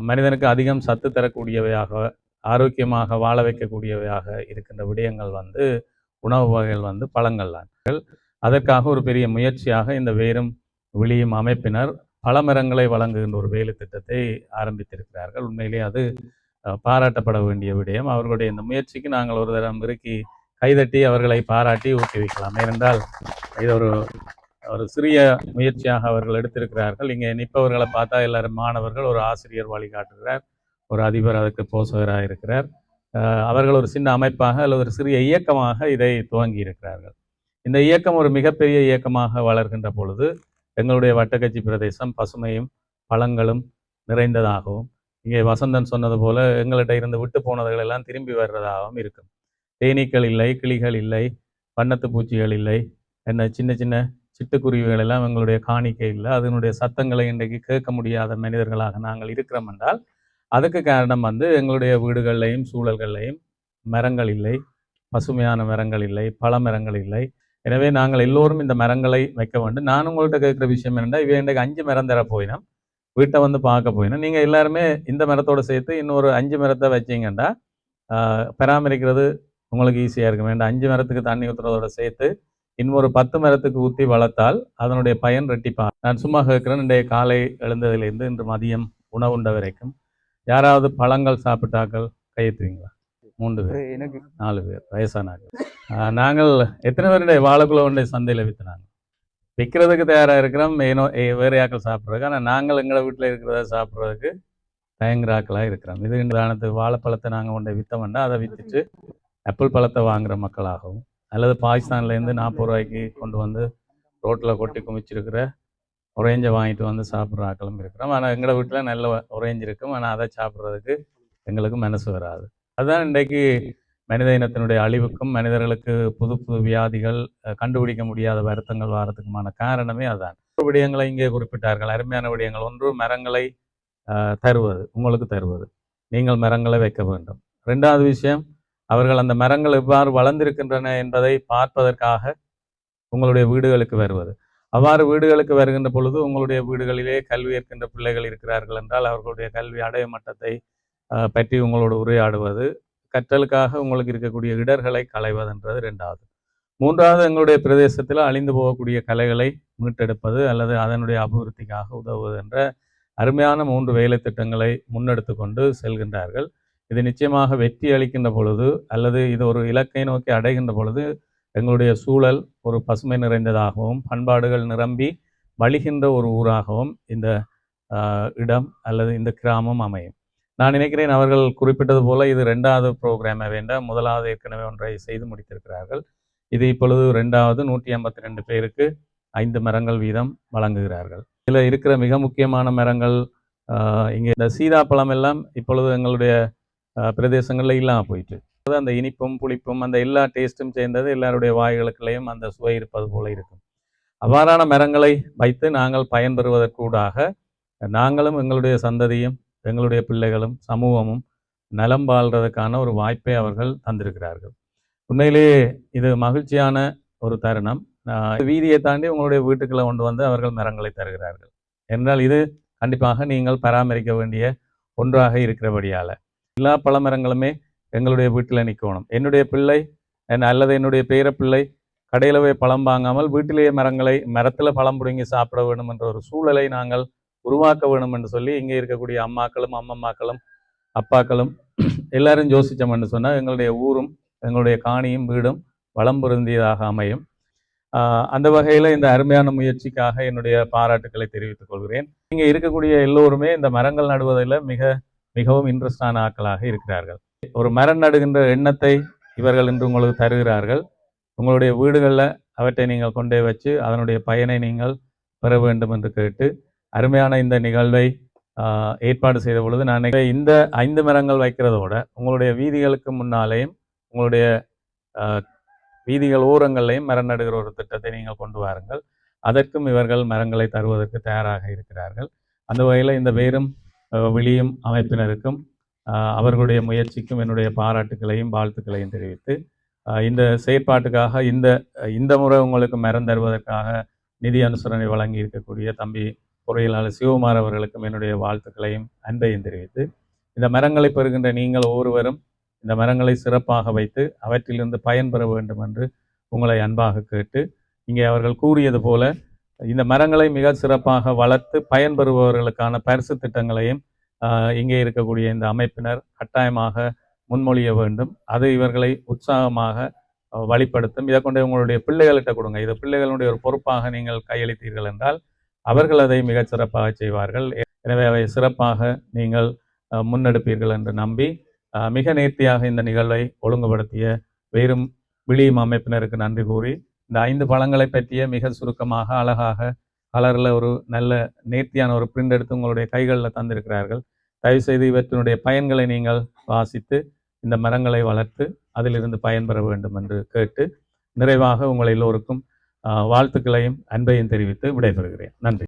மனிதனுக்கு அதிகம் சத்து தரக்கூடியவையாக, ஆரோக்கியமாக வாழ வைக்கக்கூடியவையாக இருக்கின்ற விடயங்கள் உணவு வகைகள் பழங்கள் தான். அதற்காக ஒரு பெரிய முயற்சியாக இந்த வேரும் விழியும் அமைப்பினர் பல மரங்களை வழங்குகின்ற ஒரு வேலை திட்டத்தை ஆரம்பித்திருக்கிறார்கள். உண்மையிலே அது பாராட்டப்பட வேண்டிய விடயம். அவர்களுடைய இந்த முயற்சிக்கு நாங்கள் ஒரு தரம் இறுக்கி கைதட்டி அவர்களை பாராட்டி ஊக்குவிக்கலாம். ஏனென்றால் இது ஒரு சிறிய முயற்சியாக அவர்கள் எடுத்திருக்கிறார்கள். இங்கே நிற்பவர்களை பார்த்தா எல்லாரும் மாணவர்கள், ஒரு ஆசிரியர் வழிகாட்டுகிறார், ஒரு அதிபர் அதுக்கு போசகராக இருக்கிறார். அவர்கள் ஒரு சின்ன அமைப்பாக அல்லது ஒரு சிறிய இயக்கமாக இதை துவங்கி இருக்கிறார்கள். இந்த இயக்கம் ஒரு மிகப்பெரிய இயக்கமாக வளர்கின்ற பொழுது எங்களுடைய வட்டக்கச்சி பிரதேசம் பசுமையும் பழங்களும் நிறைந்ததாகவும், இங்கே வசந்தன் சொன்னது போல எங்கள்கிட்ட இருந்து விட்டு போனதுகள் எல்லாம் திரும்பி வர்றதாகவும் இருக்கும். தேனீக்கள் இல்லை, கிளிகள் இல்லை, வண்ணத்து பூச்சிகள் இல்லை, என்ன சின்ன சின்ன சிட்டுக்குருவிகள் எல்லாம் எங்களுடைய காணிக்கை இல்லை. அதனுடைய சத்தங்களை இன்றைக்கு கேட்க முடியாத மனிதர்களாக நாங்கள் இருக்கிறோம் என்றால் அதுக்கு காரணம் எங்களுடைய வீடுகள்லையும் சூழல்கள்லையும் மரங்கள் இல்லை, பசுமையான மரங்கள் இல்லை, பல மரங்கள் இல்லை. எனவே நாங்கள் எல்லோரும் இந்த மரங்களை வைக்க வேண்டும். நான் உங்கள்கிட்ட கேட்குற விஷயம் என்னென்னா, இவை இன்றைக்கு 5 மரம் தர போயினோம், வீட்டை பார்க்க போயினோம். நீங்கள் எல்லாருமே இந்த மரத்தோடு சேர்த்து இன்னொரு 5 மரத்தை வச்சிங்கன்னா பராமரிக்கிறது உங்களுக்கு ஈஸியாக இருக்கும். வேண்டாம், 5 மரத்துக்கு தண்ணி ஊற்றுறதோட சேர்த்து இன்னொரு 10 மரத்துக்கு ஊற்றி வளர்த்தால் அதனுடைய பயன் ரெட்டிப்பாக. நான் சும்மா கேட்குறேன், இன்றைய காலை எழுந்ததிலிருந்து இன்று மதியம் உணவுண்ட வரைக்கும் யாராவது பழங்கள் சாப்பிட்டாக்கள் கையெழுத்துவீங்களா? 3 பேர், எனக்கு 4 பேர் வயசானாங்க. நாங்கள் எத்தனை பேருடைய வாழைக்குள்ள ஒன்றை சந்தையில் விற்றுனாங்க, விற்கிறதுக்கு தயாராக இருக்கிறோம். ஏனோ வேறு ஆக்கள் சாப்பிட்றதுக்கு. ஆனால் நாங்கள் எங்களை வீட்டில் இருக்கிறத சாப்பிட்றதுக்கு தயங்குறாக்களாக இருக்கிறோம். இது உதாரணத்துக்கு வாழைப்பழத்தை நாங்கள் ஒன்றை விற்றோம்னா அதை விற்றுட்டு ஆப்பிள் பழத்தை வாங்குகிற மக்களாகவும், அல்லது பாகிஸ்தான்லேருந்து 40 ரூபாய்க்கு கொண்டு வந்து ரோட்டில் கொட்டி குமிச்சிருக்கிற ஒரேஞ்சை வாங்கிட்டு சாப்பிட்ற ஆக்களும் இருக்கிறோம். ஆனால் எங்களை வீட்டில் நல்ல ஒரேஞ்சு இருக்கும், ஆனால் அதை சாப்பிட்றதுக்கு எங்களுக்கு மனசு வராது. அதுதான் இன்றைக்கு மனித இனத்தினுடைய அழிவுக்கும் மனிதர்களுக்கு புது புது வியாதிகள், கண்டுபிடிக்க முடியாத வருத்தங்கள் வாரத்துக்குமான காரணமே அதுதான். விடயங்களை இங்கே குறிப்பிட்டார்கள், அருமையான விடயங்கள். ஒன்று, மரங்களை தருவது, உங்களுக்கு தருவது, நீங்கள் மரங்களை வைக்க வேண்டும். 2வது விஷயம், அவர்கள் அந்த மரங்கள் எவ்வாறு வளர்ந்திருக்கின்றன என்பதை பார்ப்பதற்காக உங்களுடைய வீடுகளுக்கு வருவது. அவ்வாறு வீடுகளுக்கு வருகின்ற பொழுது உங்களுடைய வீடுகளிலே கல்வி ஏற்கின்ற பிள்ளைகள் இருக்கிறார்கள் என்றால் அவர்களுடைய கல்வி அடைய மட்டத்தை பற்றி உங்களோடு உரையாடுவது, கற்றலுக்காக உங்களுக்கு இருக்கக்கூடிய இடர்களை களைவதுன்றது 2வது. 3வது, எங்களுடைய பிரதேசத்தில் அழிந்து போகக்கூடிய கலைகளை மீட்டெடுப்பது அல்லது அதனுடைய அபிவிருத்திக்காக உதவுவது என்ற அருமையான 3 வேலை திட்டங்களை முன்னெடுத்து கொண்டு செல்கின்றார்கள். இது நிச்சயமாக வெற்றி அளிக்கின்ற பொழுது அல்லது இது ஒரு இலக்கை நோக்கி அடைகின்ற பொழுது எங்களுடைய சூழல் ஒரு பசுமை நிறைந்ததாகவும் பண்பாடுகள் நிரம்பி வழிகின்ற ஒரு ஊராகவும் இந்த இடம் அல்லது இந்த கிராமம் அமையும். நான் நினைக்கிறேன் அவர்கள் குறிப்பிட்டது போல இது 2வது ப்ரோக்ராமை வேண்டாம், 1வது ஏற்கனவே ஒன்றை செய்து முடித்திருக்கிறார்கள். இது இப்பொழுது 2வது 152 பேருக்கு 5 மரங்கள் வீதம் வழங்குகிறார்கள். இதில் இருக்கிற மிக முக்கியமான மரங்கள் இங்கே இந்த சீதாப்பழம் எல்லாம் இப்பொழுது எங்களுடைய பிரதேசங்களில் இல்லாமல் போயிட்டு, அந்த இனிப்பும் புளிப்பும் அந்த எல்லா டேஸ்ட்டும் சேர்ந்தது எல்லாருடைய வாய்களுக்குள்ளேயும் அந்த சுவை இருப்பது போல இருக்கும். அவ்வாறான மரங்களை வைத்து நாங்கள் பயன்பெறுவதற்கூடாக நாங்களும் எங்களுடைய சந்ததியும் எங்களுடைய பிள்ளைகளும் சமூகமும் நலம் வாழ்றதுக்கான ஒரு வாய்ப்பை அவர்கள் தந்திருக்கிறார்கள். உண்மையிலேயே இது மகிழ்ச்சியான ஒரு தருணம். வீதியை தாண்டி உங்களுடைய வீட்டுக்குள்ளே கொண்டு வந்து அவர்கள் மரங்களை தருகிறார்கள் என்றால் இது கண்டிப்பாக நீங்கள் பராமரிக்க வேண்டிய ஒன்றாக இருக்கிறபடியால் எல்லா பழ மரங்களுமே எங்களுடைய வீட்டில் நிற்கணும். என்னுடைய பிள்ளை அல்லது என்னுடைய பேர பிள்ளை கடையில் போய் பழம் வாங்காமல் வீட்டிலேயே மரத்தில் பழம் பிடுங்கி சாப்பிட வேண்டும் என்ற ஒரு சூழலை நாங்கள் உருவாக்க வேணும் என்று சொல்லி இங்கே இருக்கக்கூடிய அம்மாக்களும் அம்மம்மாக்களும் அப்பாக்களும் எல்லாரும் யோசித்தோம் என்று சொன்னால் எங்களுடைய ஊரும் எங்களுடைய காணியும் வீடும் வளம் பொருந்தியதாக அமையும். அந்த வகையில் இந்த அருமையான முயற்சிக்காக என்னுடைய பாராட்டுக்களை தெரிவித்துக் கொள்கிறேன். இங்கே இருக்கக்கூடிய எல்லோருமே இந்த மரங்கள் நடுவதில் மிகவும் இன்ட்ரெஸ்டான ஆட்களாக இருக்கிறார்கள். ஒரு மரம் நடுகின்ற எண்ணத்தை இவர்கள் இன்று உங்களுக்கு தருகிறார்கள். உங்களுடைய வீடுகளில் அவற்றை நீங்கள் கொண்டே வச்சு அதனுடைய பயனை நீங்கள் பெற வேண்டும் என்று கேட்டு அருமையான இந்த நிகழ்வை ஏற்பாடு செய்த பொழுது நான் இந்த 5 மரங்கள் வைக்கிறதோட உங்களுடைய வீதிகளுக்கு முன்னாலேயும் உங்களுடைய வீதிகள் ஓரங்களையும் மரம் நடுகிற ஒரு திட்டத்தை நீங்கள் கொண்டு வாருங்கள். அதற்கும் இவர்கள் மரங்களை தருவதற்கு தயாராக இருக்கிறார்கள். அந்த வகையில் இந்த வேரும் விழியும் அமைப்பினருக்கும் அவர்களுடைய முயற்சிக்கும் என்னுடைய பாராட்டுக்களையும் வாழ்த்துக்களையும் தெரிவித்து இந்த செயற்பாட்டுக்காக இந்த முறை உங்களுக்கு மரம் தருவதற்காக நிதி அனுசரணை வழங்கி இருக்கக்கூடிய தம்பி பொறியியலாளர் சிவகுமார் அவர்களுக்கும் என்னுடைய வாழ்த்துக்களையும் அன்பையும் தெரிவித்து, இந்த மரங்களை பெறுகின்ற நீங்கள் ஒவ்வொருவரும் இந்த மரங்களை சிறப்பாக வைத்து அவற்றிலிருந்து பயன்பெற வேண்டும் என்று உங்களை அன்பாக கேட்டு, இங்கே அவர்கள் கூறியது போல இந்த மரங்களை மிக சிறப்பாக வளர்த்து பயன்பெறுபவர்களுக்கான பரிசு திட்டங்களையும் இங்கே இருக்கக்கூடிய இந்த அமைப்பினர் கட்டாயமாக முன்மொழிய வேண்டும். அது இவர்களை உற்சாகமாக வழிப்படுத்தும். இதை கொண்டு உங்களுடைய பிள்ளைகள்கிட்ட கொடுங்க. இதை பிள்ளைகளுடைய ஒரு பொறுப்பாக நீங்கள் கையளித்தீர்கள் என்றால் அவர்கள் அதை மிகச் சிறப்பாக செய்வார்கள். எனவே அவை சிறப்பாக நீங்கள் முன்னெடுப்பீர்கள் என்று நம்பி மிக நேர்த்தியாக இந்த நிகழ்வை ஒழுங்குபடுத்திய வேறும் விழியும் அமைப்பினருக்கு நன்றி கூறி, இந்த 5 பழங்களை பற்றிய மிக சுருக்கமாக அழகாக கலரில் ஒரு நல்ல நேர்த்தியான ஒரு பிரிண்ட் எடுத்து உங்களுடைய கைகளில் தந்திருக்கிறார்கள். தயவுசெய்து இவற்றினுடைய பயன்களை நீங்கள் வாசித்து இந்த மரங்களை வளர்த்து அதிலிருந்து பயன்பெற வேண்டும் என்று கேட்டு, நிறைவாக உங்கள் எல்லோருக்கும் வாழ்த்துக்களையும் அன்பையும் தெரிவித்து விடைபெறுகிறேன். நன்றி.